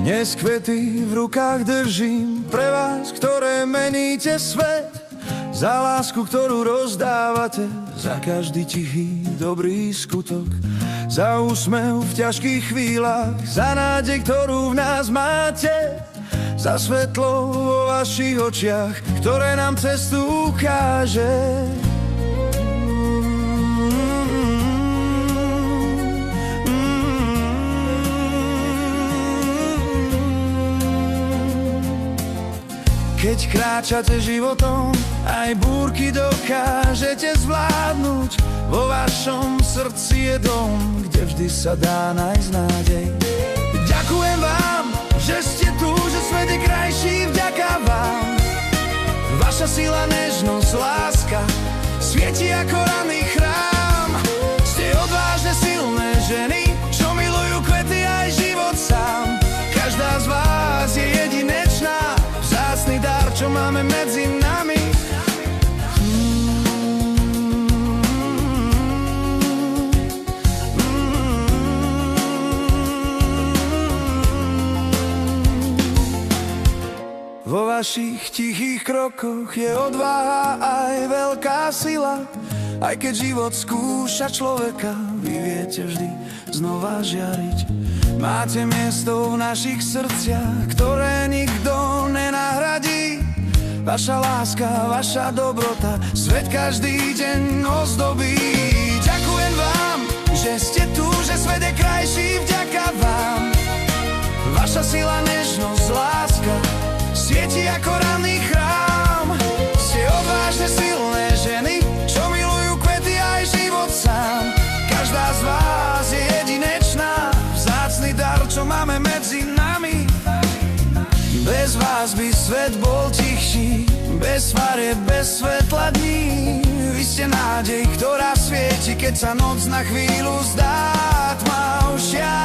Dnes kvety v rukách držím pre vás, ktoré meníte svet. Za lásku, ktorú rozdávate, za každý tichý dobrý skutok, za úsmev v ťažkých chvíľach, za nádej, ktorú v nás máte, za svetlo vo vašich očiach, ktoré nám cestu ukáže. Keď kráčate životom, aj búrky dokážete zvládnuť. Vo vašom srdci je dom, kde vždy sa dá nájsť nádej. Ďakujem vám, že ste tu, že svet je krajší vďaka vám. Vaša sila, nežnosť, láska svieti ako ranný chrám. Ste odvážne, silné ženy, čo milujú kvety aj život sám. Každá z vás je jedinečná, vzácny dar, čo máme medzi nami. Vo vašich tichých krokoch je odvaha aj veľká sila. Aj keď život skúša človeka, vy viete vždy znova žiariť. Máte miesto v našich srdciach, ktoré nikto nenahradí. Vaša láska, vaša dobrota svet každý deň ozdobí. Ďakujem vám, že ste tu, že svet je krajší vďaka vám. Vaša sila, nežnosť, láska svieti ako ranný chrám. Ste odvážne, silné ženy, čo milujú kvety aj život sám. Každá z vás je jedinečná, vzácny dar, čo máme medzi nami. Bez vás by svet bol tichší, bez farie, bez svetla dní. Vy ste nádej, ktorá svieti, keď sa noc na chvíľu zdá tmavšia.